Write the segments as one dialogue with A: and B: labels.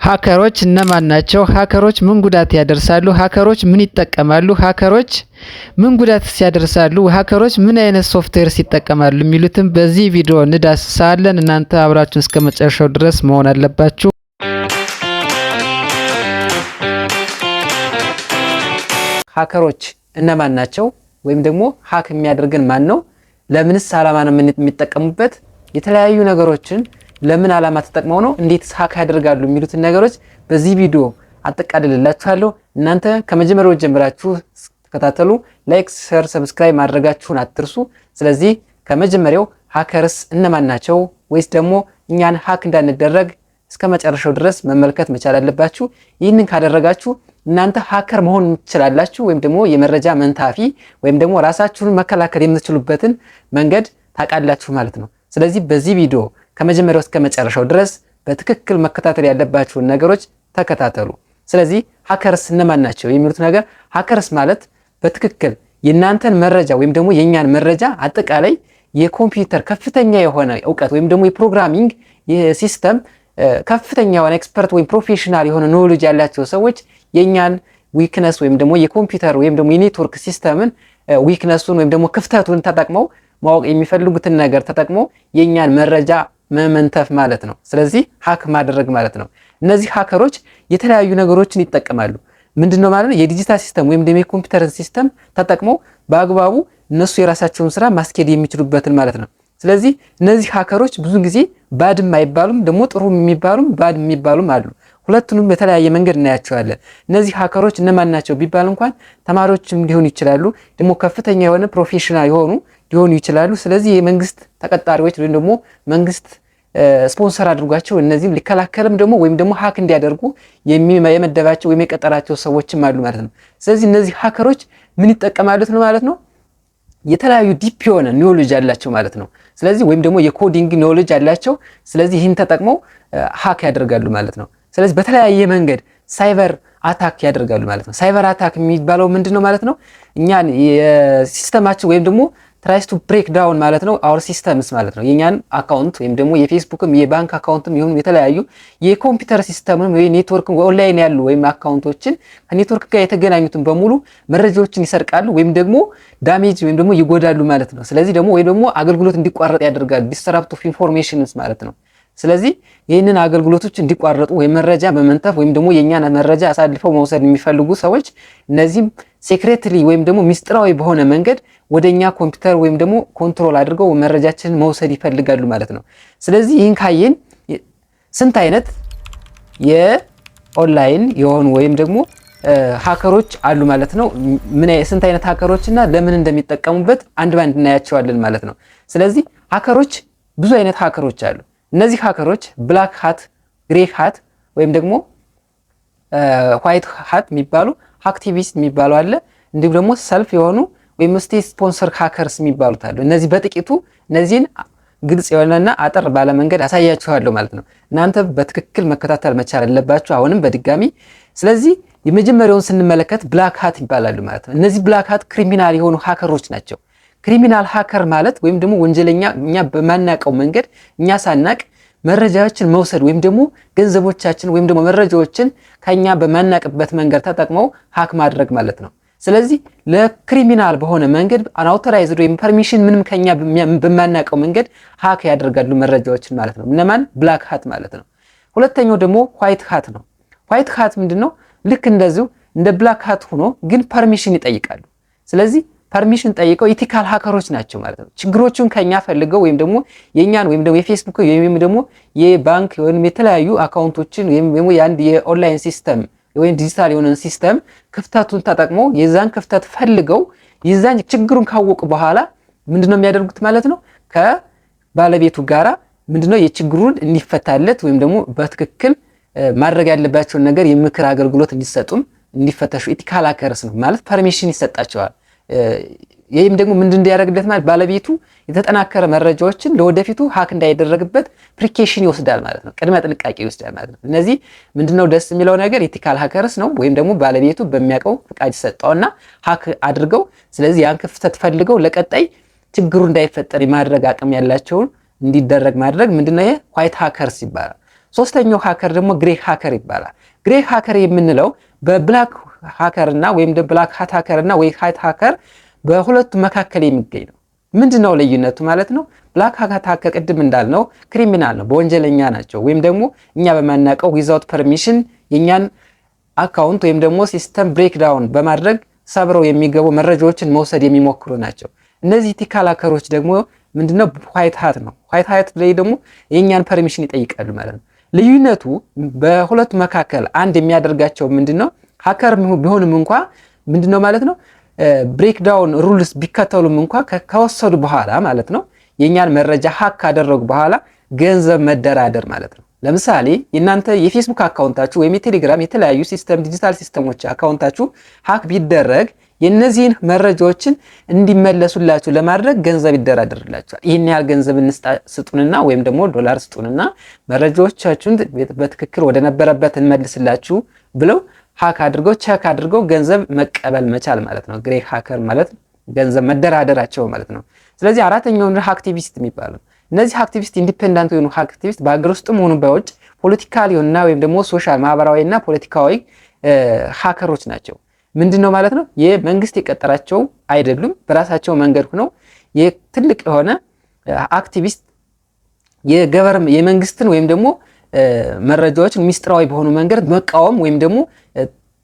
A: ሃከሮች እነማን ናቸው? ሃከሮች ምን ጉዳት ያደርሳሉ? ሃከሮች ምን ይጠቀማሉ? ሃከሮች ምን ጉዳት ያደርሳሉ? ሃከሮች ምን አይነት ሶፍትዌርስ ይጠቀማሉ? የሚሉትን በዚህ ቪዲዮ እንዳስሳለን። እናንተ አብራችሁን እስከ መጨረሻው ድረስ መሆን አለባችሁ። ሃከሮች እነማን ናቸው? ወይም ደግሞ ሃክ የሚያደርገን ማን ነው? ለምንስ ዓላማ ነው የሚጠቀሙበት? የተለያዩ ነገሮችን ለምን ዓላማ ተጠቅመው ነው እንዴት ሃክ ያደርጋሉ የሚሉትን ነገሮች በዚህ ቪዲዮ አጠቃልልላችኋለሁ። እናንተ ከመጀመሪያው ጀምራችሁ ተከታተሉ። ላይክ፣ ሼር፣ ሰብስክራይብ ማድረጋችሁን አትርሱ። ስለዚህ ከመጀመሪያው ሃከርስ እነማን ናቸው ወይስ ደግሞ እኛን ሃክ እንዳንደረግ እስከ መጨረሻው ድረስ መመልከት መቻል አለባችሁ። ይህንን ካደረጋችሁ እናንተ ሃከር መሆን ትችላላችሁ፣ ወይም ደግሞ የመረጃ መንታፊ ወይም ደግሞ ራሳችሁን መከላከል የምትችሉበትን መንገድ ታውቃላችሁ ማለት ነው። ስለዚህ በዚህ ቪዲዮ ከመጀመሪያው እስከ መጨረሻው ድረስ በትክክል መከታተል ያለባችሁን ነገሮች ተከታተሉ። ስለዚህ ሃከርስ እነማን ናቸው የሚሉት ነገር፣ ሃከርስ ማለት በትክክል የእናንተን መረጃ ወይም ደግሞ የእኛን መረጃ አጠቃላይ የኮምፒውተር ከፍተኛ የሆነ እውቀት ወይም ደግሞ የፕሮግራሚንግ የሲስተም ከፍተኛ የሆነ ኤክስፐርት ወይም ፕሮፌሽናል የሆነ ኖሌጅ ያላቸው ሰዎች የእኛን ዊክነስ ወይም ደግሞ የኮምፒውተር ወይም ደግሞ የኔትወርክ ሲስተምን ዊክነሱን ወይም ደግሞ ክፍተቱን ተጠቅመው ማወቅ የሚፈልጉትን ነገር ተጠቅመው የእኛን መረጃ መመንተፍ ማለት ነው። ስለዚህ ሃክ ማድረግ ማለት ነው። እነዚህ ሃከሮች የተለያዩ ነገሮችን ይጠቀማሉ። ምንድነው ማለት ነው? የዲጂታል ሲስተም ወይም ደግሞ የኮምፒውተር ሲስተም ተጠቅመው በአግባቡ እነሱ የራሳቸውን ስራ ማስኬድ የሚችሉበትን ማለት ነው። ስለዚህ እነዚህ ሃከሮች ብዙ ጊዜ ባድም አይባሉም፣ ደግሞ ጥሩ የሚባሉም ባድ የሚባሉም አሉ። ሁለቱንም በተለያየ መንገድ እናያቸዋለን። እነዚህ ሃከሮች እነማን ናቸው ቢባል እንኳን ተማሪዎችም ሊሆኑ ይችላሉ፣ ደግሞ ከፍተኛ የሆነ ፕሮፌሽናል የሆኑ ሊሆኑ ይችላሉ። ስለዚህ የመንግስት ተቀጣሪዎች ወይም ደግሞ መንግስት ስፖንሰር አድርጓቸው እነዚህም ሊከላከልም ደግሞ ወይም ደግሞ ሃክ እንዲያደርጉ የመደባቸው ወይም የቀጠራቸው ሰዎችም አሉ ማለት ነው። ስለዚህ እነዚህ ሃከሮች ምን ይጠቀማሉ ማለት ነው? የተለያዩ ዲፕ የሆነ ኖሌጅ ያላቸው ማለት ነው። ስለዚህ ወይም ደግሞ የኮዲንግ ኖሌጅ ያላቸው፣ ስለዚህ ይህን ተጠቅመው ሃክ ያደርጋሉ ማለት ነው። ስለዚህ በተለያየ መንገድ ሳይበር አታክ ያደርጋሉ ማለት ነው። ሳይበር አታክ የሚባለው ምንድነው ማለት ነው? እኛን የሲስተማችን ወይም ደግሞ ትራይስ ቱ ብሬክ ዳውን ማለት ነው አወር ሲስተምስ ማለት ነው። የኛን አካውንት ወይም ደግሞ የፌስቡክም የባንክ አካውንትም ይሁን የተለያዩ የኮምፒውተር ሲስተምም ወይ ኔትወርክ ኦንላይን ያሉ ወይም አካውንቶችን ከኔትወርክ ጋር የተገናኙትን በሙሉ መረጃዎችን ይሰርቃሉ ወይም ደግሞ ዳሜጅ ወይም ደግሞ ይጎዳሉ ማለት ነው። ስለዚህ ደግሞ ወይ ደግሞ አገልግሎት እንዲቋረጥ ያደርጋሉ። ዲስራፕት ኦፍ ኢንፎርሜሽንስ ማለት ነው። ስለዚህ ይህንን አገልግሎቶች እንዲቋረጡ ወይም መረጃ በመንተፍ ወይም ደግሞ የኛን መረጃ አሳልፈው መውሰድ የሚፈልጉ ሰዎች እነዚህም ሴክሬትሊ ወይም ደግሞ ሚስጥራዊ በሆነ መንገድ ወደኛ ኮምፒውተር ወይም ደግሞ ኮንትሮል አድርገው መረጃችንን መውሰድ ይፈልጋሉ ማለት ነው። ስለዚህ ይህን ካየን ስንት አይነት የኦንላይን የሆኑ ወይም ደግሞ ሃከሮች አሉ ማለት ነው። ስንት አይነት ሃከሮች እና ለምን እንደሚጠቀሙበት አንድ ባንድ እናያቸዋለን ማለት ነው። ስለዚህ ሃከሮች ብዙ አይነት ሃከሮች አሉ። እነዚህ ሃከሮች ብላክ ሃት፣ ግሬ ሃት ወይም ደግሞ ዋይት ሃት የሚባሉ አክቲቪስት የሚባሉ አለ። እንዲሁም ደግሞ ሰልፍ የሆኑ ወይም ስቴት ስፖንሰር ሃከርስ የሚባሉት አሉ። እነዚህ በጥቂቱ እነዚህን ግልጽ የሆነና አጠር ባለ መንገድ አሳያችኋለሁ ማለት ነው። እናንተ በትክክል መከታተል መቻል አለባችሁ። አሁንም በድጋሚ ስለዚህ የመጀመሪያውን ስንመለከት ብላክ ሃት ይባላሉ ማለት ነው። እነዚህ ብላክ ሃት ክሪሚናል የሆኑ ሃከሮች ናቸው። ክሪሚናል ሃከር ማለት ወይም ደግሞ ወንጀለኛ እኛ በማናቀው መንገድ እኛ ሳናቅ መረጃዎችን መውሰድ ወይም ደግሞ ገንዘቦቻችን ወይም ደግሞ መረጃዎችን ከኛ በማናቅበት መንገድ ተጠቅመው ሃክ ማድረግ ማለት ነው። ስለዚህ ለክሪሚናል በሆነ መንገድ አንአውቶራይዝድ ወይም ፐርሚሽን ምንም ከኛ በማናቀው መንገድ ሃክ ያደርጋሉ መረጃዎችን ማለት ነው። እነማን? ብላክ ሃት ማለት ነው። ሁለተኛው ደግሞ ዋይት ሃት ነው። ዋይት ሃት ምንድነው? ልክ እንደዚሁ እንደ ብላክ ሃት ሆኖ ግን ፐርሚሽን ይጠይቃሉ። ስለዚህ ፐርሚሽን ጠይቀው ኢቲካል ሃከሮች ናቸው ማለት ነው። ችግሮቹን ከኛ ፈልገው ወይም ደግሞ የኛን ወይም ደግሞ የፌስቡክ ወይም ደግሞ የባንክ ወይም የተለያዩ አካውንቶችን ወይም ደግሞ የአንድ የኦንላይን ሲስተም ወይም ዲጂታል የሆነ ሲስተም ክፍተቱን ተጠቅመው የዛን ክፍተት ፈልገው የዛን ችግሩን ካወቁ በኋላ ምንድነው የሚያደርጉት ማለት ነው? ከባለቤቱ ጋራ ምንድነው የችግሩን እንዲፈታለት ወይም ደግሞ በትክክል ማድረግ ያለባቸውን ነገር የምክር አገልግሎት እንዲሰጡም እንዲፈተሹ ኢቲካል ሃከርስ ነው ማለት ፐርሚሽን ይሰጣቸዋል። ይህም ደግሞ ምንድን እንዲያደርግለት ማለት ባለቤቱ የተጠናከረ መረጃዎችን ለወደፊቱ ሃክ እንዳይደረግበት ፕሪኬሽን ይወስዳል ማለት ነው። ቅድመ ጥንቃቄ ይወስዳል ማለት ነው። እነዚህ ምንድነው ደስ የሚለው ነገር ኢቲካል ሃከርስ ነው ወይም ደግሞ ባለቤቱ በሚያውቀው ፍቃድ ይሰጠውና ሃክ አድርገው ስለዚህ ያን ክፍተት ፈልገው ለቀጣይ ችግሩ እንዳይፈጠር የማድረግ አቅም ያላቸውን እንዲደረግ ማድረግ ምንድነው? ይሄ ዋይት ሃከርስ ይባላል። ሶስተኛው ሃከር ደግሞ ግሬ ሃከር ይባላል። ግሬ ሃከር የምንለው በብላክ ሃከር እና ወይም ብላክ ሃት ሃከር እና ዋይት ሃከር በሁለቱ መካከል የሚገኝ ነው። ምንድነው ልዩነቱ ማለት ነው? ብላክ ሃት ሃከር ቅድም እንዳልነው ክሪሚናል ነው፣ በወንጀለኛ ናቸው። ወይም ደግሞ እኛ በማናውቀው ዊዛውት ፐርሚሽን የኛን አካውንት ወይም ደግሞ ሲስተም ብሬክዳውን በማድረግ ሰብረው የሚገቡ መረጃዎችን መውሰድ የሚሞክሩ ናቸው። እነዚህ ኢቲካል ሃከሮች ደግሞ ምንድነው? ዋይት ሃት ነው። ዋይት ሃት ላይ ደግሞ የኛን ፐርሚሽን ይጠይቃሉ ማለት ነው። ልዩነቱ በሁለቱ መካከል አንድ የሚያደርጋቸው ምንድነው? ሃከር ቢሆንም እንኳ ምንድነው ማለት ነው ብሬክዳውን ሩልስ ቢከተሉም እንኳ ከወሰዱ በኋላ ማለት ነው የኛን መረጃ ሃክ ካደረጉ በኋላ ገንዘብ መደራደር ማለት ነው። ለምሳሌ የናንተ የፌስቡክ አካውንታችሁ ወይም የቴሌግራም የተለያዩ ሲስተም ዲጂታል ሲስተሞች አካውንታችሁ ሃክ ቢደረግ የነዚህን መረጃዎችን እንዲመለሱላችሁ ለማድረግ ገንዘብ ይደራደርላችኋል። ይህን ያህል ገንዘብ ስጡንና ወይም ደግሞ ዶላር ስጡንና መረጃዎቻችሁን በትክክል ወደ ነበረበት እንመልስላችሁ ብለው ሃክ አድርገው ቼክ አድርገው ገንዘብ መቀበል መቻል ማለት ነው። ግሬ ሃከር ማለት ገንዘብ መደራደራቸው ማለት ነው። ስለዚህ አራተኛው ሃክቲቪስት የሚባለው እነዚህ ሃክቲቪስት ኢንዲፔንደንት የሆኑ ሃክቲቪስት በአገር ውስጥም ሆኑ በውጭ ፖለቲካል የሆኑና ወይም ደግሞ ሶሻል ማህበራዊና ፖለቲካዊ ሃከሮች ናቸው። ምንድነው ማለት ነው የመንግስት የቀጠራቸው አይደሉም። በራሳቸው መንገድ ሆነው የትልቅ የሆነ አክቲቪስት የመንግስትን ወይም ደግሞ መረጃዎችን ሚስጥራዊ በሆኑ መንገድ መቃወም ወይም ደግሞ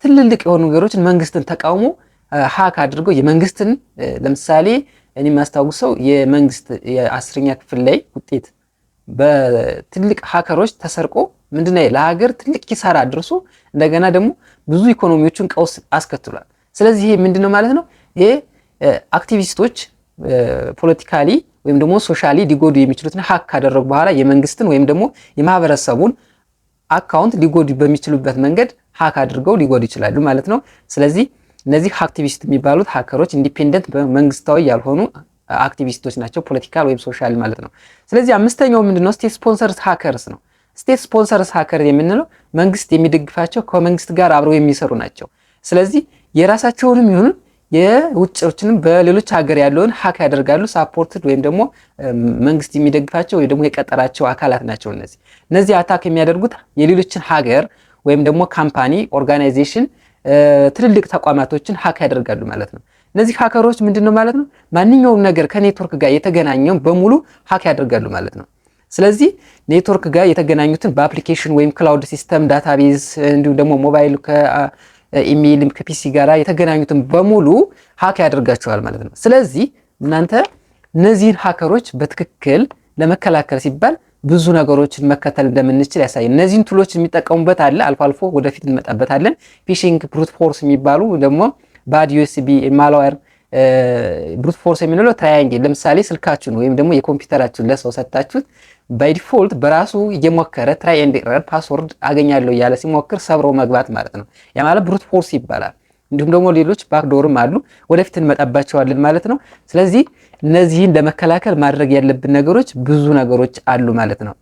A: ትልልቅ የሆኑ ነገሮችን መንግስትን ተቃውሞ ሃክ አድርገው የመንግስትን ለምሳሌ እኔ ማስታውሰው የመንግስት የ10ኛ ክፍል ላይ ውጤት በትልቅ ሃከሮች ተሰርቆ ምንድነው ለሀገር ትልቅ ኪሳራ አድርሶ እንደገና ደግሞ ብዙ ኢኮኖሚዎችን ቀውስ አስከትሏል። ስለዚህ ይሄ ምንድነው ማለት ነው ይሄ አክቲቪስቶች ፖለቲካሊ ወይም ደግሞ ሶሻሊ ሊጎዱ የሚችሉትን ሃክ ካደረጉ በኋላ የመንግስትን ወይም ደግሞ የማህበረሰቡን አካውንት ሊጎዱ በሚችሉበት መንገድ ሃክ አድርገው ሊጎዱ ይችላሉ ማለት ነው። ስለዚህ እነዚህ አክቲቪስት የሚባሉት ሃከሮች ኢንዲፔንደንት መንግስታዊ ያልሆኑ አክቲቪስቶች ናቸው፣ ፖለቲካል ወይም ሶሻል ማለት ነው። ስለዚህ አምስተኛው ምንድነው ስቴት ስፖንሰርስ ሃከርስ ነው። ስቴት ስፖንሰርስ ሃከር የምንለው መንግስት የሚደግፋቸው ከመንግስት ጋር አብረው የሚሰሩ ናቸው። ስለዚህ የራሳቸውንም ይሁን የውጭዎችንም በሌሎች ሀገር ያለውን ሃክ ያደርጋሉ። ሳፖርትድ ወይም ደግሞ መንግስት የሚደግፋቸው ወይ ደግሞ የቀጠራቸው አካላት ናቸው። እነዚህ አታክ የሚያደርጉት የሌሎችን ሀገር ወይም ደግሞ ካምፓኒ ኦርጋናይዜሽን ትልልቅ ተቋማቶችን ሃክ ያደርጋሉ ማለት ነው። እነዚህ ሃከሮች ምንድነው ማለት ነው ማንኛውም ነገር ከኔትወርክ ጋር የተገናኘው በሙሉ ሃክ ያደርጋሉ ማለት ነው። ስለዚህ ኔትወርክ ጋር የተገናኙትን በአፕሊኬሽን ወይም ክላውድ ሲስተም ዳታቤዝ እንዲሁም ደግሞ ሞባይል ከኢሜይልም ከፒሲ ጋር የተገናኙትን በሙሉ ሃክ ያደርጋቸዋል ማለት ነው። ስለዚህ እናንተ እነዚህን ሃከሮች በትክክል ለመከላከል ሲባል ብዙ ነገሮችን መከተል እንደምንችል ያሳያል። እነዚህን ቱሎች የሚጠቀሙበት አለ፣ አልፎ አልፎ ወደፊት እንመጣበታለን። ፊሽንግ፣ ብሩት ፎርስ የሚባሉ ደግሞ ባድ ዩኤስቢ ማልዌር ብሩት ፎርስ የምንለው ትራያንግል ለምሳሌ ስልካችሁን ወይም ደግሞ የኮምፒውተራችሁን ለሰው ሰጣችሁት ባይ ዲፎልት በራሱ እየሞከረ ትራይ ኤንድ ኤረር ፓስወርድ አገኛለሁ እያለ ሲሞክር ሰብሮ መግባት ማለት ነው። ያ ማለት ብሩት ፎርስ ይባላል። እንዲሁም ደግሞ ሌሎች ባክዶርም አሉ፣ ወደፊት እንመጣባቸዋለን ማለት ነው። ስለዚህ እነዚህን ለመከላከል ማድረግ ያለብን ነገሮች ብዙ ነገሮች አሉ ማለት ነው።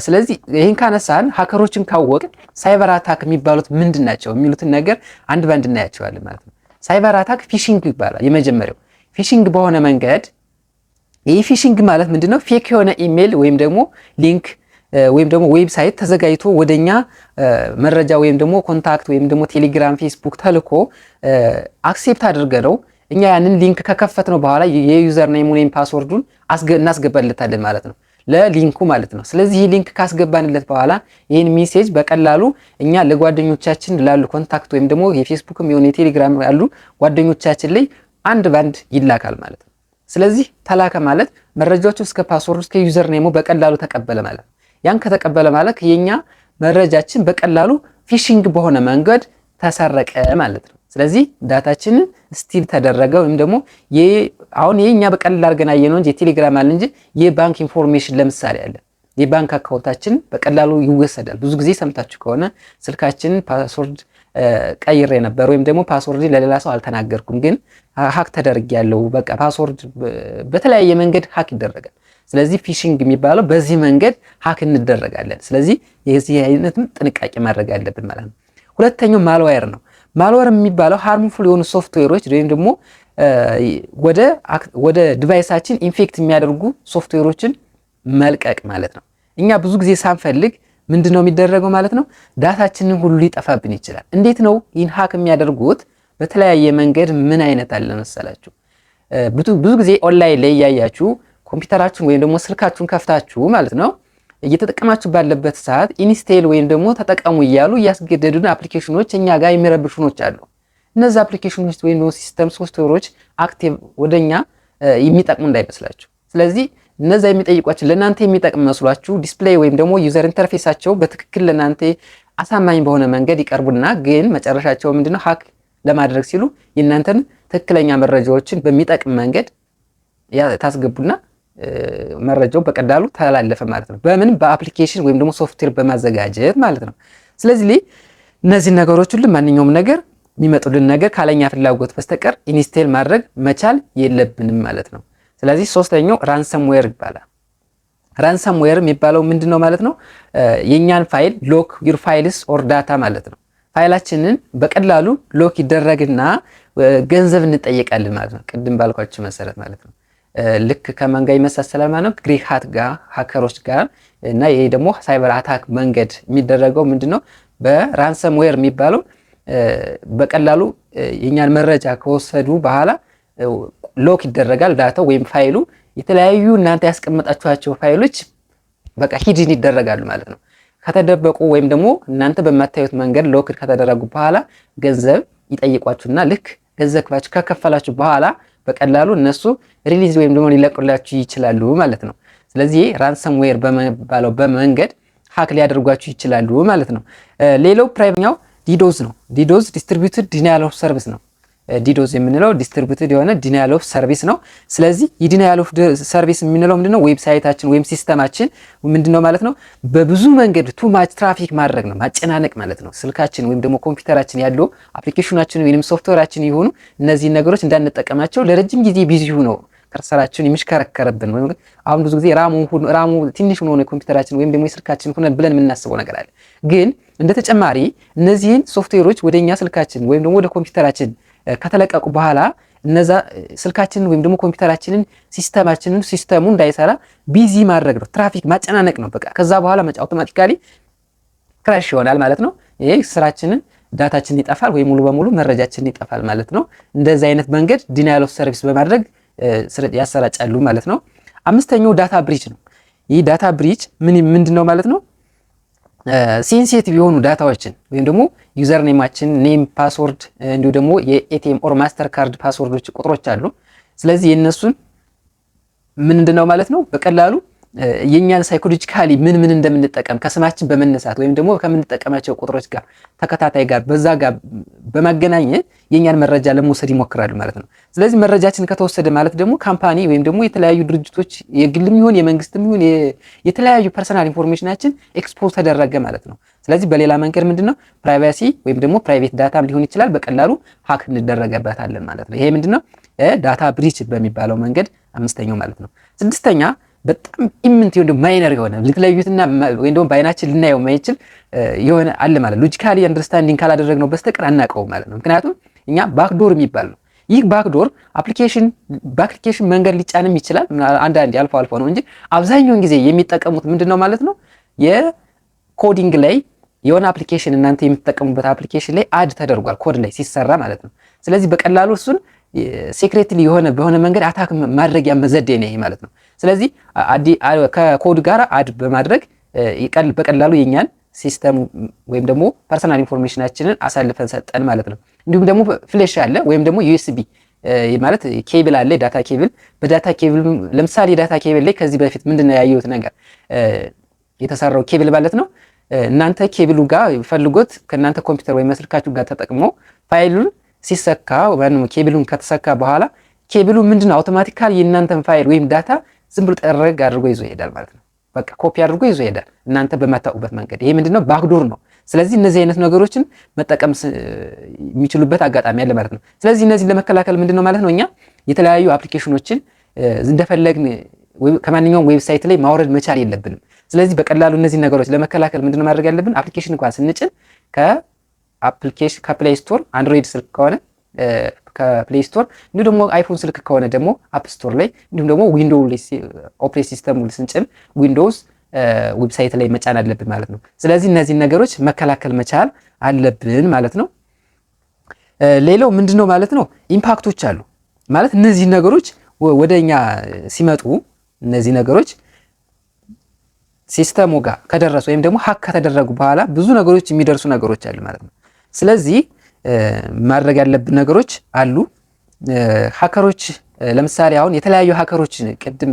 A: ስለዚህ ይህን ካነሳን ሃከሮችን ካወቅን ሳይበር አታክ የሚባሉት ምንድን ናቸው የሚሉትን ነገር አንድ ባንድ እናያቸዋለን ማለት ነው። ሳይበር አታክ ፊሽንግ ይባላል። የመጀመሪያው ፊሽንግ በሆነ መንገድ ይህ ፊሽንግ ማለት ምንድነው? ፌክ የሆነ ኢሜል ወይም ደግሞ ሊንክ ወይም ደግሞ ዌብሳይት ተዘጋጅቶ ወደኛ መረጃ ወይም ደግሞ ኮንታክት ወይም ደግሞ ቴሌግራም፣ ፌስቡክ ተልኮ አክሴፕት አድርገነው እኛ ያንን ሊንክ ከከፈትነው በኋላ የዩዘር ኔም ወይም ፓስወርዱን እናስገባለታለን ማለት ነው ለሊንኩ ማለት ነው። ስለዚህ ይህ ሊንክ ካስገባንለት በኋላ ይህን ሜሴጅ በቀላሉ እኛ ለጓደኞቻችን ላሉ ኮንታክት ወይም ደግሞ የፌስቡክም የሆነ የቴሌግራም ያሉ ጓደኞቻችን ላይ አንድ ባንድ ይላካል ማለት ነው። ስለዚህ ተላከ ማለት መረጃዎቹ እስከ ፓስወርዱ እስከ ዩዘር ኔሙ በቀላሉ ተቀበለ ማለት ነው። ያን ከተቀበለ ማለት የኛ መረጃችን በቀላሉ ፊሽንግ በሆነ መንገድ ተሰረቀ ማለት ነው። ስለዚህ ዳታችንን ስቲል ተደረገ ወይም ደግሞ አሁን የኛ በቀላል አድርገን አየነው እንጂ የቴሌግራም አለ እንጂ የባንክ ኢንፎርሜሽን ለምሳሌ አለ። የባንክ አካውንታችን በቀላሉ ይወሰዳል። ብዙ ጊዜ ሰምታችሁ ከሆነ ስልካችንን ፓስወርድ ቀይሬ ነበር ወይም ደግሞ ፓስወርድ ለሌላ ሰው አልተናገርኩም ግን ሃክ ተደርጊያለሁ፣ በቃ ፓስወርድ በተለያየ መንገድ ሃክ ይደረጋል። ስለዚህ ፊሽንግ የሚባለው በዚህ መንገድ ሃክ እንደረጋለን። ስለዚህ የዚህ አይነትም ጥንቃቄ ማድረግ አለብን ማለት ነው። ሁለተኛው ማልዌር ነው። ማልዌር የሚባለው ሃርምፉል የሆኑ ሶፍትዌሮች ወይም ደግሞ ወደ ዲቫይሳችን ኢንፌክት የሚያደርጉ ሶፍትዌሮችን መልቀቅ ማለት ነው። እኛ ብዙ ጊዜ ሳንፈልግ ምንድነው የሚደረገው ማለት ነው? ዳታችንን ሁሉ ሊጠፋብን ይችላል። እንዴት ነው ይህን ሀክ የሚያደርጉት? በተለያየ መንገድ ምን አይነት አለ መሰላችሁ? ብዙ ጊዜ ኦንላይን ላይ እያያችሁ ኮምፒውተራችሁን ወይም ደግሞ ስልካችሁን ከፍታችሁ ማለት ነው እየተጠቀማችሁ ባለበት ሰዓት ኢንስቴል ወይም ደግሞ ተጠቀሙ እያሉ እያስገደዱን አፕሊኬሽኖች እኛ ጋር የሚረብሹኖች አሉ። እነዚህ አፕሊኬሽኖች ወይም ደግሞ ሲስተም ሶፍትዌሮች አክቲቭ ወደኛ የሚጠቅሙ እንዳይመስላችሁ። ስለዚህ እነዛ የሚጠይቋችሁ ለናንተ የሚጠቅም መስሏችሁ ዲስፕሌይ ወይም ደግሞ ዩዘር ኢንተርፌሳቸው በትክክል ለናንተ አሳማኝ በሆነ መንገድ ይቀርቡና ግን መጨረሻቸው ምንድነው ሀክ ለማድረግ ሲሉ የናንተን ትክክለኛ መረጃዎችን በሚጠቅም መንገድ ታስገቡና መረጃው በቀላሉ ተላለፈ ማለት ነው። በምን በአፕሊኬሽን ወይም ደግሞ ሶፍትዌር በማዘጋጀት ማለት ነው። ስለዚህ እነዚህ ነገሮች ሁሉ ማንኛውም ነገር የሚመጡልን ነገር ካለኛ ፍላጎት በስተቀር ኢንስቴል ማድረግ መቻል የለብንም ማለት ነው። ስለዚህ ሶስተኛው ራንሰምዌር ይባላል። ራንሰምዌር የሚባለው ምንድነው ማለት ነው? የኛን ፋይል ሎክ ዩር ፋይልስ ኦር ዳታ ማለት ነው። ፋይላችንን በቀላሉ ሎክ ይደረግና ገንዘብ እንጠየቃለን ማለት ነው። ቅድም ባልኳችሁ መሰረት ማለት ነው። ልክ ከማን ጋር ይመሳሰላል ማለት ነው? ግሬይ ሃት ጋር ሃከሮች ጋር እና ይሄ ደግሞ ሳይበር አታክ መንገድ የሚደረገው ምንድነው? በራንሰምዌር የሚባለው በቀላሉ የኛን መረጃ ከወሰዱ በኋላ ሎክ ይደረጋል ዳታው ወይም ፋይሉ። የተለያዩ እናንተ ያስቀመጣችኋቸው ፋይሎች በቃ ሂድን ይደረጋሉ ማለት ነው። ከተደበቁ ወይም ደግሞ እናንተ በማታዩት መንገድ ሎክ ከተደረጉ በኋላ ገንዘብ ይጠይቋችሁና ልክ ገንዘብ ከከፈላችሁ በኋላ በቀላሉ እነሱ ሪሊዝ ወይም ደግሞ ሊለቁላችሁ ይችላሉ ማለት ነው። ስለዚህ ራንሰምዌር በመባለው በመንገድ ሀክ ሊያደርጓችሁ ይችላሉ ማለት ነው። ሌላው ፕራይቬኛው ዲዶዝ ነው። ዲዶዝ ዲስትሪቢዩትድ ዲናያል ኦፍ ሰርቪስ ነው። ዲዶዝ የምንለው ዲስትሪቢዩትድ የሆነ ዲናያል ኦፍ ሰርቪስ ነው። ስለዚህ የዲናያል ኦፍ ሰርቪስ የምንለው ምንድነው? ዌብሳይታችን ወይም ሲስተማችን ምንድነው ማለት ነው በብዙ መንገድ ቱ ማች ትራፊክ ማድረግ ነው፣ ማጨናነቅ ማለት ነው። ስልካችን ወይም ደግሞ ኮምፒውተራችን ያለው አፕሊኬሽናችን ወይም ሶፍትዌራችን ይሆኑ እነዚህ ነገሮች እንዳንጠቀማቸው ለረጅም ጊዜ ቢዚ ሆነው ከርሰራችን የሚሽከረከርብን ወይም አሁን ብዙ ጊዜ ራሙ ትንሽ ሆኖ ነው ኮምፒውተራችን ወይም ደግሞ የስልካችን ሆነ ብለን የምናስበው ነገር አለ። ግን እንደ ተጨማሪ እነዚህን ሶፍትዌሮች ወደኛ ስልካችን ወይም ደግሞ ወደ ኮምፒውተራችን ከተለቀቁ በኋላ እነዛ ስልካችንን ወይም ደግሞ ኮምፒውተራችንን ሲስተሙ እንዳይሰራ ቢዚ ማድረግ ነው፣ ትራፊክ ማጨናነቅ ነው። በቃ ከዛ በኋላ አውቶማቲካሊ ክራሽ ይሆናል ማለት ነው። ይሄ ስራችንን ዳታችን ይጠፋል ወይ ሙሉ በሙሉ መረጃችን ይጠፋል ማለት ነው። እንደዚህ አይነት መንገድ ዲናያል ኦፍ ሰርቪስ በማድረግ ያሰራጫሉ ማለት ነው። አምስተኛው ዳታ ብሪች ነው። ይህ ዳታ ብሪች ምንድነው ማለት ነው? ሴንሲቲቭ የሆኑ ዳታዎችን ወይም ደግሞ ዩዘር ኔማችን ኔም ፓስወርድ እንዲሁ ደግሞ የኤቲኤም ኦር ማስተር ካርድ ፓስወርዶች ቁጥሮች አሉ። ስለዚህ የነሱን ምንድነው ማለት ነው በቀላሉ የኛን ሳይኮሎጂካሊ ምን እንደምንጠቀም ከስማችን በመነሳት ወይም ደግሞ ከምንጠቀማቸው ቁጥሮች ጋር ተከታታይ ጋር በዛ ጋር በማገናኘት የኛን መረጃ ለመውሰድ ይሞክራሉ ማለት ነው። ስለዚህ መረጃችን ከተወሰደ ማለት ደግሞ ካምፓኒ ወይም ደግሞ የተለያዩ ድርጅቶች የግልም ይሁን የመንግስትም ይሁን የተለያዩ ፐርሰናል ኢንፎርሜሽናችን ኤክስፖዝ ተደረገ ማለት ነው። ስለዚህ በሌላ መንገድ ምንድነው ፕራይቬሲ ወይም ደግሞ ፕራይቬት ዳታም ሊሆን ይችላል በቀላሉ ሀክ እንደረገበታለን ማለት ነው። ይሄ ምንድነው ዳታ ብሪች በሚባለው መንገድ አምስተኛው ማለት ነው። ስድስተኛ በጣም ኢምንት የሆነ ማይነር የሆነ ልትለዩትና ወይ ደግሞ ባይናችን ልናየው ማይችል የሆነ አለ ማለት ሎጂካሊ አንደርስታንዲንግ ካላደረግነው በስተቀር አናውቀው ማለት ነው። ምክንያቱም እኛ ባክዶር የሚባል ነው። ይህ ባክዶር በአፕሊኬሽን መንገድ ሊጫንም ይችላል አንዳንዴ አልፎ ነው እንጂ አብዛኛውን ጊዜ የሚጠቀሙት ምንድነው ማለት ነው የኮዲንግ ላይ የሆነ አፕሊኬሽን እናንተ የምትጠቀሙበት አፕሊኬሽን ላይ አድ ተደርጓል ኮድ ላይ ሲሰራ ማለት ነው። ስለዚህ በቀላሉ እሱን ሴክሬትሊ በሆነ መንገድ አታክ ማድረጊያ ዘዴ ነው ማለት ነው። ስለዚህ ከኮድ ጋር አድ በማድረግ በቀላሉ የኛን ሲስተም ወይም ደግሞ ፐርሰናል ኢንፎርሜሽናችንን አሳልፈን ሰጠን ማለት ነው። እንዲሁም ደግሞ ፍሌሽ አለ ወይም ደግሞ ዩኤስቢ ማለት ኬብል አለ ዳታ ኬብል። በዳታ ኬብል ለምሳሌ ዳታ ኬብል ላይ ከዚህ በፊት ምንድነው ያየሁት ነገር የተሰራው ኬብል ማለት ነው እናንተ ኬብሉ ጋር ፈልጎት ከእናንተ ኮምፒውተር ወይም ስልካችሁ ጋር ተጠቅሞ ፋይሉን ሲሰካ ወይም ኬብሉን ከተሰካ በኋላ ኬብሉ ምንድነው አውቶማቲካሊ የእናንተን ፋይል ወይም ዳታ ዝም ብሎ ጠረግ አድርጎ ይዞ ይሄዳል ማለት ነው። በቃ ኮፒ አድርጎ ይዞ ይሄዳል እናንተ በማታውቁበት መንገድ። ይሄ ምንድነው ባክዶር ነው። ስለዚህ እነዚህ አይነት ነገሮችን መጠቀም የሚችሉበት አጋጣሚ አለ ማለት ነው። ስለዚህ እነዚህ ለመከላከል ምንድነው ማለት ነው እኛ የተለያዩ አፕሊኬሽኖችን እንደፈለግን ከማንኛውም ዌብሳይት ላይ ማውረድ መቻል የለብንም። ስለዚህ በቀላሉ እነዚህ ነገሮች ለመከላከል ምንድነው ማድረግ ያለብን? አፕሊኬሽን እንኳን ስንጭን ከፕሌይ ስቶር አንድሮይድ ስልክ ከሆነ ከፕሌይ ስቶር እንዲሁም ደግሞ አይፎን ስልክ ከሆነ ደግሞ አፕ ስቶር ላይ እንዲሁም ደግሞ ዊንዶውስ ኦፕሬቲንግ ሲስተም ስንጭን ዊንዶውስ ዌብሳይት ላይ መጫን አለብን ማለት ነው። ስለዚህ እነዚህን ነገሮች መከላከል መቻል አለብን ማለት ነው። ሌላው ምንድነው ማለት ነው ኢምፓክቶች አሉ ማለት እነዚህ ነገሮች ወደኛ ሲመጡ እነዚህ ነገሮች ሲስተሙ ጋር ከደረሱ ወይም ደግሞ ሀክ ከተደረጉ በኋላ ብዙ ነገሮች የሚደርሱ ነገሮች አሉ ማለት ነው። ስለዚህ ማድረግ ያለብን ነገሮች አሉ። ሀከሮች ለምሳሌ አሁን የተለያዩ ሀከሮች ቅድም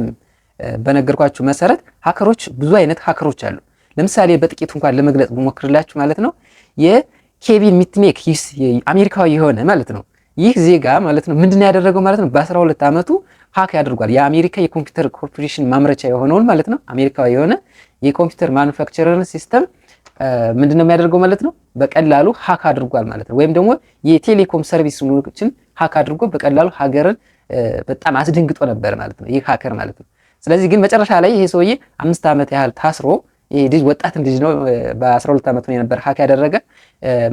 A: በነገርኳችሁ መሰረት ሀከሮች ብዙ አይነት ሀከሮች አሉ። ለምሳሌ በጥቂቱ እንኳን ለመግለጽ ብሞክርላችሁ ማለት ነው የኬቪን ሚትኒክ አሜሪካዊ የሆነ ማለት ነው ይህ ዜጋ ማለት ነው ምንድነው ያደረገው ማለት ነው በ12 ዓመቱ ሀክ ያደርጓል የአሜሪካ የኮምፒውተር ኮርፖሬሽን ማምረቻ የሆነውን ማለት ነው አሜሪካዊ የሆነ የኮምፒውተር ማኑፋክቸረር ሲስተም ምንድነው የሚያደርገው ማለት ነው በቀላሉ ሀክ አድርጓል ማለት ነው። ወይም ደግሞ የቴሌኮም ሰርቪሶችን ሀክ አድርጎ በቀላሉ ሀገርን በጣም አስደንግጦ ነበር ማለት ነው ይህ ሀከር ማለት ነው። ስለዚህ ግን መጨረሻ ላይ ይሄ ሰውዬ 5 ዓመት ያህል ታስሮ ይሄ ልጅ ወጣት ልጅ ነው በ12 ዓመቱ ነው የነበር ሀክ ያደረገ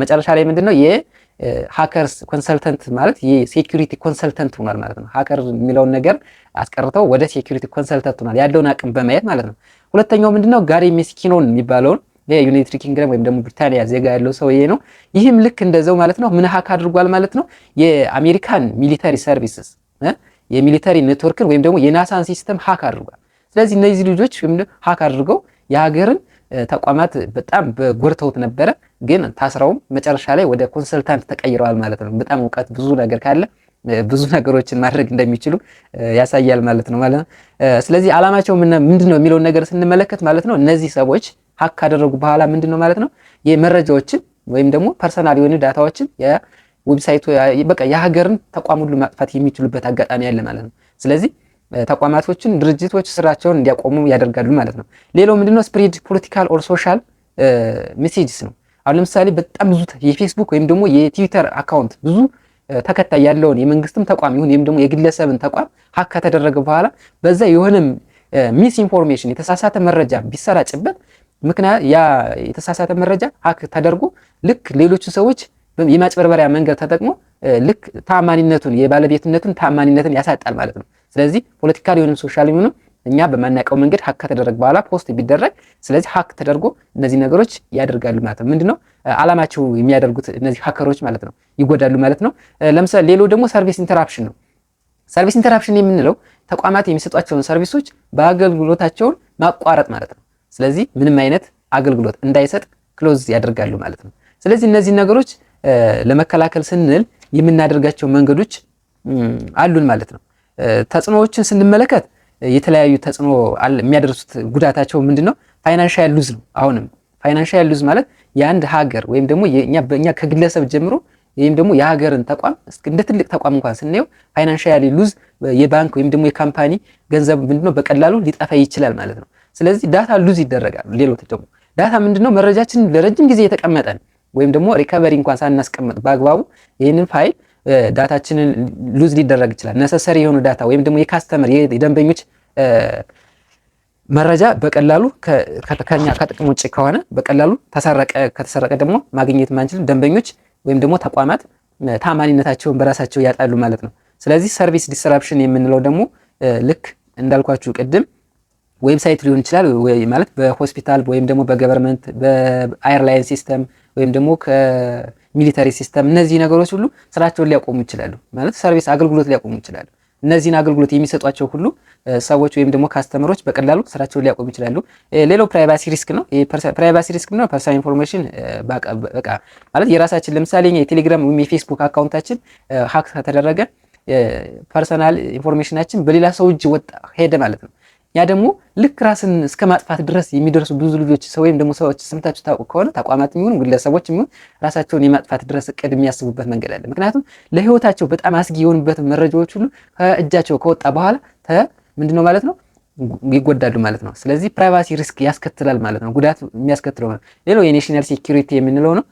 A: መጨረሻ ላይ ምንድነው የሃከርስ ኮንሰልተንት ማለት የሴኩሪቲ ኮንሰልተንት ሆኗል ማለት ነው። ሃከር የሚለውን ነገር አስቀርተው ወደ ሴኩሪቲ ኮንሰልተንት ሆኗል ያለውን አቅም በማየት ማለት ነው። ሁለተኛው ምንድነው ጋሪ ሜስኪኖን የሚባለውን የዩናይትድ ኪንግደም ወይም ደግሞ ብሪታንያ ዜጋ ያለው ሰውዬ ነው። ይህም ልክ እንደዛው ማለት ነው ምን ሀክ አድርጓል ማለት ነው የአሜሪካን ሚሊተሪ ሰርቪስስ የሚሊተሪ ኔትወርክን ወይም ደግሞ የናሳን ሲስተም ሀክ አድርጓል። ስለዚህ እነዚህ ልጆች ሀክ አድርገው የሀገርን ተቋማት በጣም በጎርተውት ነበረ። ግን ታስረውም መጨረሻ ላይ ወደ ኮንሰልታንት ተቀይረዋል ማለት ነው። በጣም እውቀት ብዙ ነገር ካለ ብዙ ነገሮችን ማድረግ እንደሚችሉ ያሳያል ማለት ነው። ስለዚህ ዓላማቸው ምንድነው የሚለውን ነገር ስንመለከት ማለት ነው እነዚህ ሰዎች ሀክ ካደረጉ በኋላ ምንድነው ማለት ነው የመረጃዎችን ወይም ደግሞ ፐርሰናል የሆኑ ዳታዎችን የዌብሳይቱ በቃ የሀገርን ተቋም ሁሉ ማጥፋት የሚችሉበት አጋጣሚ ያለ ማለት ነው። ስለዚህ ተቋማቶችን ድርጅቶች ስራቸውን እንዲያቆሙ ያደርጋሉ ማለት ነው። ሌላው ምንድነው ስፕሪድ ፖለቲካል ኦር ሶሻል ሜሴጅስ ነው። አሁን ለምሳሌ በጣም ብዙ የፌስቡክ ወይም ደግሞ የትዊተር አካውንት ብዙ ተከታይ ያለውን የመንግስትም ተቋም ይሁን ወይም ደግሞ የግለሰብን ተቋም ሀክ ከተደረገ በኋላ በዛ የሆነ ሚስ ኢንፎርሜሽን የተሳሳተ መረጃ ቢሰራጭበት ምክንያት ያ የተሳሳተ መረጃ ሀክ ተደርጎ ልክ ሌሎች ሰዎች የማጭበርበሪያ መንገድ ተጠቅሞ ልክ ታማኒነቱን የባለቤትነቱን ታማኒነትን ያሳጣል ማለት ነው። ስለዚህ ፖለቲካል የሆነ ሶሻል የሆነ እኛ በማናውቀው መንገድ ሀክ ከተደረገ በኋላ ፖስት ቢደረግ ስለዚህ ሀክ ተደርጎ እነዚህ ነገሮች ያደርጋሉ ማለት ነው። ምንድነው ዓላማቸው የሚያደርጉት እነዚህ ሀከሮች ማለት ነው ይጎዳሉ ማለት ነው። ለምሳሌ ሌላው ደግሞ ሰርቪስ ኢንተራፕሽን ነው። ሰርቪስ ኢንተራፕሽን የምንለው ተቋማት የሚሰጧቸውን ሰርቪሶች በአገልግሎታቸውን ማቋረጥ ማለት ነው። ስለዚህ ምንም አይነት አገልግሎት እንዳይሰጥ ክሎዝ ያደርጋሉ ማለት ነው። ስለዚህ እነዚህ ነገሮች ለመከላከል ስንል የምናደርጋቸው መንገዶች አሉን ማለት ነው። ተጽዕኖዎችን ስንመለከት የተለያዩ ተጽዕኖ የሚያደርሱት ጉዳታቸው ምንድነው ፋይናንሻል ሉዝ ነው። አሁንም ፋይናንሻል ሉዝ ማለት የአንድ ሀገር ወይም ደግሞ እኛ ከግለሰብ ጀምሮ ወይም ደግሞ የሀገርን ተቋም እንደ ትልቅ ተቋም እንኳን ስናየው ፋይናንሻል ሉዝ የባንክ ወይም ደግሞ የካምፓኒ ገንዘብ ምንድነው በቀላሉ ሊጠፋ ይችላል ማለት ነው። ስለዚህ ዳታ ሉዝ ይደረጋል። ሌሎች ደግሞ ዳታ ምንድነው መረጃችን ለረጅም ጊዜ የተቀመጠን ወይም ደግሞ ሪከቨሪ እንኳን ሳናስቀምጥ በአግባቡ ይህንን ፋይል ዳታችንን ሉዝ ሊደረግ ይችላል። ነሰሰሪ የሆኑ ዳታ ወይም ደግሞ የካስተመር የደንበኞች መረጃ በቀላሉ ከኛ ከጥቅም ውጭ ከሆነ በቀላሉ ከተሰረቀ ደግሞ ማግኘት ማንችል ደንበኞች ወይም ደግሞ ተቋማት ታማኒነታቸውን በራሳቸው ያጣሉ ማለት ነው። ስለዚህ ሰርቪስ ዲስራፕሽን የምንለው ደግሞ ልክ እንዳልኳችሁ ቅድም ዌብሳይት ሊሆን ይችላል ማለት በሆስፒታል ወይም ደግሞ በገቨርንመንት በኤርላይን ሲስተም ወይም ደግሞ ከሚሊተሪ ሲስተም እነዚህ ነገሮች ሁሉ ስራቸውን ሊያቆሙ ይችላሉ ማለት ሰርቪስ አገልግሎት ሊያቆሙ ይችላሉ። እነዚህን አገልግሎት የሚሰጧቸው ሁሉ ሰዎች ወይም ደግሞ ካስተመሮች በቀላሉ ስራቸውን ሊያቆሙ ይችላሉ። ሌላው ፕራይቫሲ ሪስክ ነው። ፕራይቫሲ ሪስክ ነው ፐርሰናል ኢንፎርሜሽን በቃ ማለት የራሳችን ለምሳሌ የቴሌግራም ወይም የፌስቡክ አካውንታችን ሀክ ከተደረገ ፐርሰናል ኢንፎርሜሽናችን በሌላ ሰው እጅ ሄደ ማለት ነው። ያ ደግሞ ልክ ራስን እስከ ማጥፋት ድረስ የሚደርሱ ብዙ ልጆች ወይም ደግሞ ሰዎች ስምታችሁ ታውቁ ከሆነ ተቋማት የሚሆኑ ግለሰቦች የሚሆኑ ራሳቸውን የማጥፋት ድረስ እቅድ የሚያስቡበት መንገድ አለ። ምክንያቱም ለህይወታቸው በጣም አስጊ የሆኑበት መረጃዎች ሁሉ ከእጃቸው ከወጣ በኋላ ምንድነው ማለት ነው ይጎዳሉ ማለት ነው። ስለዚህ ፕራይቫሲ ሪስክ ያስከትላል ማለት ነው፣ ጉዳት የሚያስከትለው ነው። ሌላው የኔሽናል ሴኩሪቲ የምንለው ነው።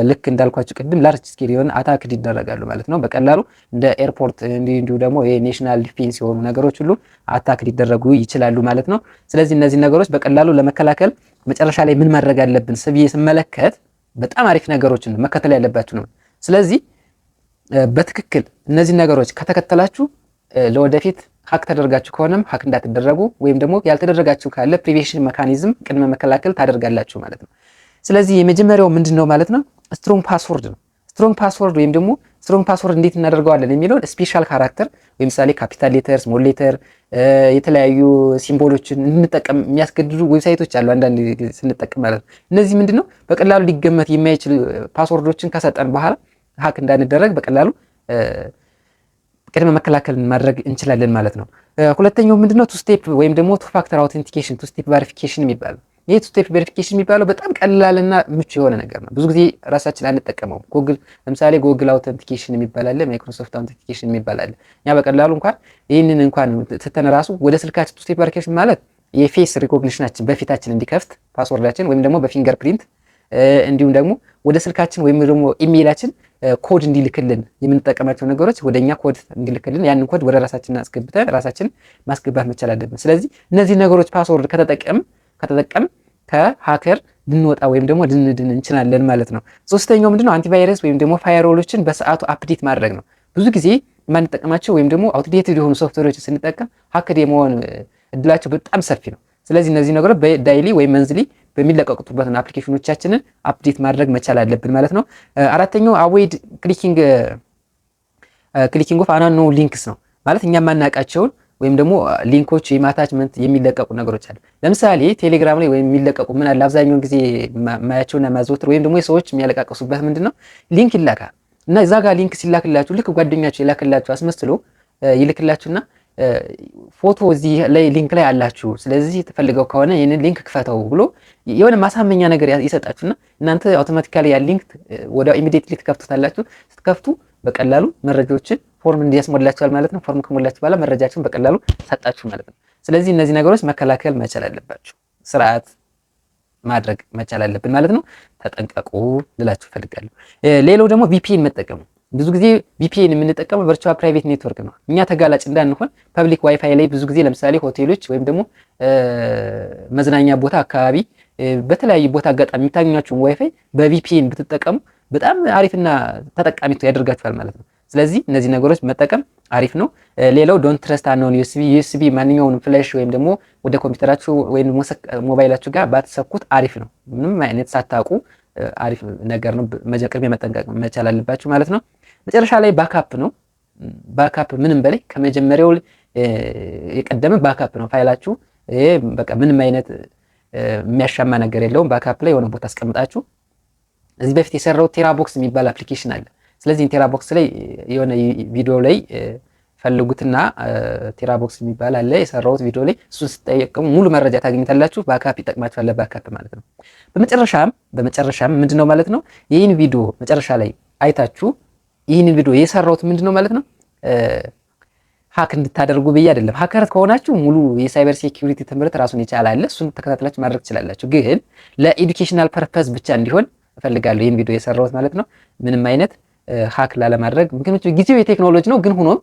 A: ልክ እንዳልኳችሁ ቅድም ላርጅ ስኬል የሆነ አታክ ይደረጋሉ ማለት ነው። በቀላሉ እንደ ኤርፖርት እንዲሁ ደግሞ የኔሽናል ዲፌንስ የሆኑ ነገሮች ሁሉ አታክ ሊደረጉ ይችላሉ ማለት ነው። ስለዚህ እነዚህ ነገሮች በቀላሉ ለመከላከል መጨረሻ ላይ ምን ማድረግ አለብን ስብዬ ስመለከት በጣም አሪፍ ነገሮችን መከተል ያለባችሁ ነው። ስለዚህ በትክክል እነዚህ ነገሮች ከተከተላችሁ ለወደፊት ሀክ ተደርጋችሁ ከሆነም ሀክ እንዳትደረጉ ወይም ደግሞ ያልተደረጋችሁ ካለ ፕሪቬንሽን ሜካኒዝም ቅድመ መከላከል ታደርጋላችሁ ማለት ነው። ስለዚህ የመጀመሪያው ምንድነው ማለት ነው ስትሮንግ ፓስወርድ ነው። ስትሮንግ ፓስወርድ ወይም ደግሞ ስትሮንግ ፓስወርድ እንዴት እናደርገዋለን የሚለውን ስፔሻል ካራክተር ወይም ምሳሌ ካፒታል ሌተር፣ ስሞል ሌተር፣ የተለያዩ ሲምቦሎችን እንጠቀም የሚያስገድዱ ዌብሳይቶች አሉ አንዳንድ ስንጠቀም ማለት ነው። እነዚህ ምንድነው በቀላሉ ሊገመት የማይችል ፓስወርዶችን ከሰጠን በኋላ ሀክ እንዳንደረግ በቀላሉ ቅድመ መከላከል ማድረግ እንችላለን ማለት ነው። ሁለተኛው ምንድነው ቱ ስቴፕ ወይም ደግሞ ቱ ፋክተር አውተንቲኬሽን ቱ ስቴፕ ቬሪፊኬሽን የሚባለው። ይህ ቱ ስቴፕ ቬሪፊኬሽን የሚባለው በጣም ቀላልና ምቹ የሆነ ነገር ነው። ብዙ ጊዜ ራሳችን አንጠቀመውም። ጉግል ለምሳሌ ጉግል አውተንቲኬሽን የሚባል አለ፣ ማይክሮሶፍት አውተንቲኬሽን የሚባል አለ። እኛ በቀላሉ እንኳን ይህንን እንኳን ስተን ራሱ ወደ ስልካችን ቱ ስቴፕ ቬሪፊኬሽን ማለት የፌስ ሪኮግኒሽናችን በፊታችን እንዲከፍት ፓስወርዳችን ወይም ደግሞ በፊንገር ፕሪንት እንዲሁም ደግሞ ወደ ስልካችን ወይም ደግሞ ኢሜይላችን ኮድ እንዲልክልን የምንጠቀማቸው ነገሮች ወደኛ ኮድ እንዲልክልን ያንን ኮድ ወደ ራሳችን አስገብተን ራሳችን ማስገባት መቻል አለብን። ስለዚህ እነዚህ ነገሮች ፓስወርድ ከተጠቀም ከሃከር ልንወጣ ወይም ደግሞ ልንድን እንችላለን ማለት ነው። ሶስተኛው ምንድነው አንቲቫይረስ ወይም ደግሞ ፋየርዎሎችን በሰዓቱ አፕዴት ማድረግ ነው። ብዙ ጊዜ የማንጠቀማቸው ወይም ደግሞ አውትዴትድ የሆኑ ሶፍትዌሮችን ስንጠቀም ሃክድ የመሆን እድላቸው በጣም ሰፊ ነው። ስለዚህ እነዚህ ነገሮች በዳይሊ ወይም መንዝሊ በሚለቀቁበትን አፕሊኬሽኖቻችንን አፕዴት ማድረግ መቻል አለብን ማለት ነው። አራተኛው አቮይድ ክሊኪንግ ኦፍ አንኖውን ሊንክስ ነው። ማለት እኛ የማናውቃቸውን ወይም ደግሞ ሊንኮች ወይም አታችመንት የሚለቀቁ ነገሮች አሉ። ለምሳሌ ቴሌግራም ላይ ወይም የሚለቀቁ ምን አለ አብዛኛውን ጊዜ ማያቸውና ማዘወትር ወይም ደግሞ ሰዎች የሚያለቃቀሱበት ምንድነው ሊንክ ይላካል እና እዛ ጋር ሊንክ ሲላክላችሁ ልክ ጓደኛችሁ ይላክላችሁ አስመስሎ ይልክላችሁና ፎቶ እዚህ ላይ ሊንክ ላይ አላችሁ፣ ስለዚህ ተፈልገው ከሆነ ይሄንን ሊንክ ክፈተው ብሎ የሆነ ማሳመኛ ነገር ይሰጣችሁና እናንተ አውቶማቲካሊ ያ ሊንክ ወዲያው ኢሚዲየትሊ ትከፍቱታላችሁ። ስትከፍቱ በቀላሉ መረጃዎችን ፎርም እንዲያስሞላችኋል ማለት ነው። ፎርም ከሞላችሁ በኋላ መረጃችሁን በቀላሉ ሰጣችሁ ማለት ነው። ስለዚህ እነዚህ ነገሮች መከላከል መቻል አለባችሁ፣ ስርዓት ማድረግ መቻል አለብን ማለት ነው። ተጠንቀቁ ልላችሁ ፈልጋለሁ። ሌላው ደግሞ ቪፒኤን መጠቀም ነው። ብዙ ጊዜ ቪፒኤን የምንጠቀመው ቨርቹዋል ፕራይቬት ኔትወርክ ነው። እኛ ተጋላጭ እንዳንሆን ፐብሊክ ዋይፋይ ላይ ብዙ ጊዜ ለምሳሌ ሆቴሎች ወይም ደግሞ መዝናኛ ቦታ አካባቢ በተለያዩ ቦታ አጋጣሚ የምታገኟቸውን ዋይፋይ በቪፒኤን ብትጠቀሙ በጣም አሪፍና ተጠቃሚ ያደርጋችኋል ማለት ነው። ስለዚህ እነዚህ ነገሮች መጠቀም አሪፍ ነው። ሌላው ዶንት ትረስት አንኖን ዩኤስቢ ማንኛውንም ፍላሽ ወይም ደግሞ ወደ ኮምፒውተራችሁ ወይም ሞባይላችሁ ጋር ባትሰኩት አሪፍ ነው። ምንም አይነት ሳታውቁ አሪፍ ነገር ነው። ቅድሚያ መጠንቀቅ መቻል አለባችሁ ማለት ነው። መጨረሻ ላይ ባካፕ ነው። ባካፕ ምንም በላይ ከመጀመሪያው የቀደመ ባካፕ ነው ፋይላችሁ። ይሄ በቃ ምንም አይነት የሚያሻማ ነገር የለውም። ባካፕ ላይ የሆነ ቦታ አስቀምጣችሁ እዚህ በፊት የሰራው ቴራቦክስ የሚባል አፕሊኬሽን አለ። ስለዚህ ቴራቦክስ ላይ የሆነ ቪዲዮ ላይ ፈልጉትና ቴራቦክስ የሚባል አለ የሰራውት ቪዲዮ ላይ እሱን ስትጠይቁ ሙሉ መረጃ ታገኙታላችሁ። ባካፕ ይጠቅማችኋል ባካፕ ማለት ነው። በመጨረሻም ምንድነው ማለት ነው ይህን ቪዲዮ መጨረሻ ላይ አይታችሁ ይህን ቪዲዮ የሰራውት ምንድነው ማለት ነው ሀክ እንድታደርጉ ብዬ አይደለም። ሀከር ከሆናችሁ ሙሉ የሳይበር ሴኩሪቲ ትምህርት ራሱን የቻለ አለ። እሱን ተከታትላችሁ ማድረግ ትችላላችሁ። ግን ለኤዱኬሽናል ፐርፐዝ ብቻ እንዲሆን እፈልጋለሁ ይህን ቪዲዮ የሰራውት ማለት ነው። ምንም አይነት ሀክ ላለማድረግ ምክንያቱም ጊዜው የቴክኖሎጂ ነው። ግን ሆኖም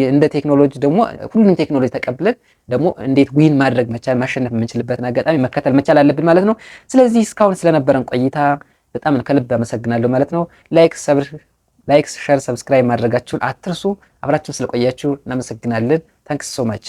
A: እንደ ቴክኖሎጂ ደግሞ ሁሉንም ቴክኖሎጂ ተቀብለን ደግሞ እንዴት ዊን ማድረግ መቻል ማሸነፍ የምንችልበትን አጋጣሚ መከተል መቻል አለብን ማለት ነው። ስለዚህ እስካሁን ስለነበረን ቆይታ በጣም ከልብ አመሰግናለሁ ማለት ነው። ላይክ፣ ሼር፣ ሰብስክራይብ ማድረጋችሁን አትርሱ። አብራችሁን ስለቆያችሁ እናመሰግናለን። ታንክስ ሶ ማች